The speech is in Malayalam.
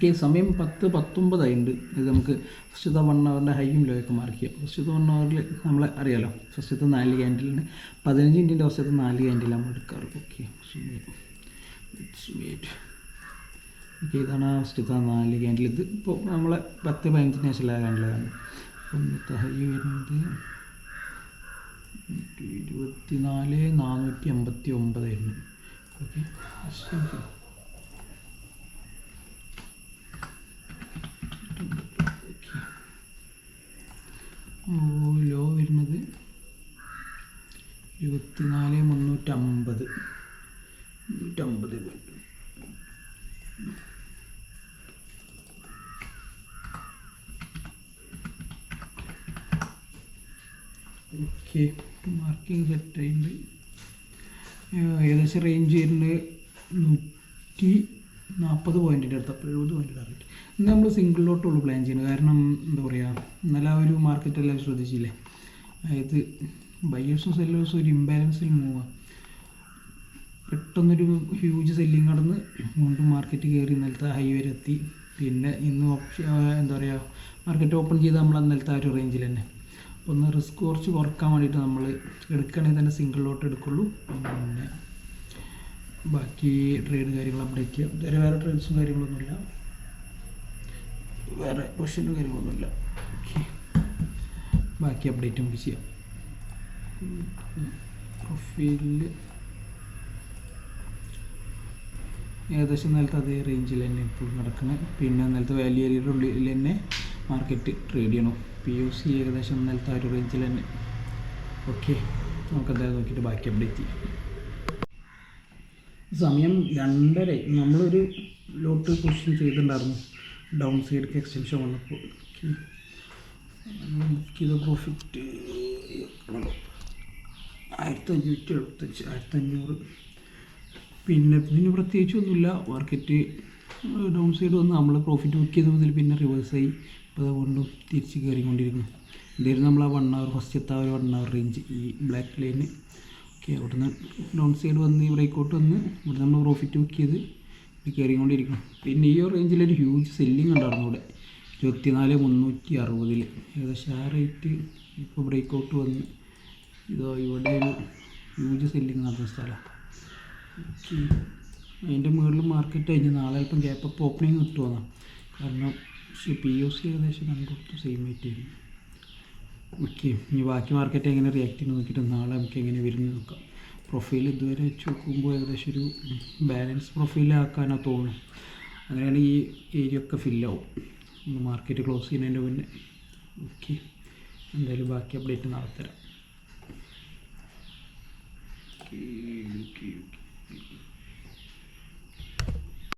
ഓക്കെ, സമയം 10:19 ഇത് നമുക്ക് ഫസ്റ്റത്തെ 1 അവറിൻ്റെ ഹൈയും ലോയൊക്കെ മാർക്ക് ചെയ്യാം. ഫസ്റ്റത്തെ 1 അവറിൽ നമ്മൾ അറിയാലോ, ഫസ്റ്റത്തെ 4 ക്യാൻഡിലാണ് 15 മിനിറ്റിൻ്റെ ഫസ്റ്റത്തെ 4 ക്യാൻഡിൽ നമ്മൾ എടുക്കാറ്. ഓക്കെ, ഓക്കെ, ഇതാണ് ഫസ്റ്റത്തെ 4 ക്യാൻഡിൽ. ഇത് ഇപ്പോൾ നമ്മളെ 10-15 ശേഷമുള്ള ക്യാൻഡിലാണ്. ഇന്നത്തെ ഹൈ വരുന്നത് 24,489 ആയിരുന്നു. ഓക്കെ, ലോ വരുന്നത് 24,350. ഓക്കെ, മാർക്കിങ് സെറ്റായിട്ടുണ്ട്. ഏകദേശം റേഞ്ച് വരുന്നത് 140 പോയിൻറ്റിൻ്റെ അടുത്ത്, അപ്പോൾ 70 പോയിൻ്റ് ടാർഗറ്റ്. ഇന്ന് നമ്മൾ സിംഗിൾ ലോട്ടുള്ളൂ പ്ലാൻ ചെയ്യുന്നത്. കാരണം എന്താ പറയുക, ഇന്നലെ ആ ഒരു മാർക്കറ്റെല്ലാം ശ്രദ്ധിച്ചില്ലേ, അതായത് ബയേഴ്സും സെല്ലേഴ്സും ഒരു ഇംബാലൻസിൽ മൂവാണ്. പെട്ടെന്നൊരു ഹ്യൂജ് സെല്ലിങ് നടന്ന് വീണ്ടും മാർക്കറ്റ് കയറി ഇന്നലത്തെ ഹൈ വരെ എത്തി. പിന്നെ ഇന്ന് എന്താ പറയുക, മാർക്കറ്റ് ഓപ്പൺ ചെയ്ത് നമ്മൾ അന്നലത്തെ ആ ഒരു റേഞ്ചിൽ തന്നെ. അപ്പോൾ ഒന്ന് റിസ്ക് കുറച്ച് കുറക്കാൻ വേണ്ടിയിട്ട് നമ്മൾ എടുക്കുകയാണെങ്കിൽ തന്നെ സിംഗിൾ ലോട്ട് എടുക്കുള്ളൂ. പിന്നെ ബാക്കി ട്രേഡ് കാര്യങ്ങൾ അപ്ഡേറ്റ് ചെയ്യാം. ഇതുവരെ വേറെ ട്രേഡ്സും കാര്യങ്ങളൊന്നുമില്ല, വേറെ പൊസിഷനും കാര്യങ്ങളൊന്നുമില്ല. ഓക്കെ, ബാക്കി അപ്ഡേറ്റ് നമുക്ക് ചെയ്യാം. പ്രൊഫൈലിൽ ഏകദേശം നേരത്തെ അതേ റേഞ്ചിൽ തന്നെ ഇപ്പോൾ നടക്കുന്നത്. പിന്നെ നേരത്തെ വാല്യൂ ഏരിയയുടെ ഉള്ളിൽ തന്നെ മാർക്കറ്റ് ട്രേഡ് ചെയ്യണം. POC ഏകദേശം നേരത്തെ ആ ഒരു റേഞ്ചിൽ തന്നെ. ഓക്കെ, നമുക്കതായത് നോക്കിയിട്ട് ബാക്കി അപ്ഡേറ്റ് ചെയ്യാം. സമയം 2:30. നമ്മളൊരു ലോട്ട് പൊസിഷൻ ചെയ്തിട്ടുണ്ടായിരുന്നു, ഡൗൺ സൈഡിലേക്ക് എക്സ്റ്റൻഷൻ വന്നപ്പോൾ. ഇത് പ്രോഫിറ്റ് 1575, 1500. പിന്നെ പ്രത്യേകിച്ചൊന്നുമില്ല. മാർക്കറ്റ് ഡൗൺ സൈഡ് വന്ന് നമ്മൾ പ്രോഫിറ്റ് ബുക്ക് ചെയ്ത മുതൽ പിന്നെ റിവേഴ്സായി. ഇപ്പോൾ അതുകൊണ്ടും തിരിച്ച് കയറിക്കൊണ്ടിരിക്കുന്നു. ഇതായിരുന്നു നമ്മൾ ആ 1 അവർ ഫസ്റ്റത്തെ ആ ഒരു 1 അവർ റേഞ്ച്, ഈ ബ്ലാക്ക് ലൈന്. ഓക്കെ, അവിടുന്ന് ഡൗൺ സൈഡ് വന്ന് ബ്രേക്കൗട്ട് വന്ന് ഇവിടെ നമ്മൾ പ്രോഫിറ്റ് ബുക്ക് ചെയ്ത് കയറിക്കൊണ്ടിരിക്കണം. പിന്നെ ഈ ഒരു റേഞ്ചിലൊരു ഹ്യൂജ് സെല്ലിങ് ഉണ്ടായിരുന്നു ഇവിടെ 24,360. ഏകദേശം ആ റേറ്റ് ഇപ്പോൾ ബ്രേക്കൗട്ട് വന്ന് ഇതോ ഇവിടെ ഒരു ഹ്യൂജ് സെല്ലിങ് നടന്ന സ്ഥലം. ഓക്കെ, അതിൻ്റെ മുകളിൽ മാർക്കറ്റ് കഴിഞ്ഞ് നാളെ അല്പം ഗ്യാപ്പ് അപ്പ് ഓപ്പണിങ് കിട്ടുമെന്നാണ്. കാരണം POC ഏകദേശം രണ്ടിടത്തും സെയിം ആയിട്ട് വരും. ഓക്കെ, ഇനി ബാക്കി മാർക്കറ്റ് എങ്ങനെ റിയാക്ട് ചെയ്യുന്നു നോക്കിയിട്ട് നാളെ നമുക്ക് എങ്ങനെ വരുന്നത് നോക്കാം. പ്രൊഫൈൽ ഇതുവരെ വെച്ച് നോക്കുമ്പോൾ ഏകദേശം ഒരു ബാലൻസ് പ്രൊഫൈലാക്കാനോ തോന്നുന്നു. അങ്ങനെയാണ് ഈ ഏരിയ ഒക്കെ ഫില്ലാവും മാർക്കറ്റ് ക്ലോസ് ചെയ്യുന്നതിൻ്റെ മുന്നേ. ഓക്കെ, എന്തായാലും ബാക്കി അപ്ഡേറ്റ് നാളെ തരാം.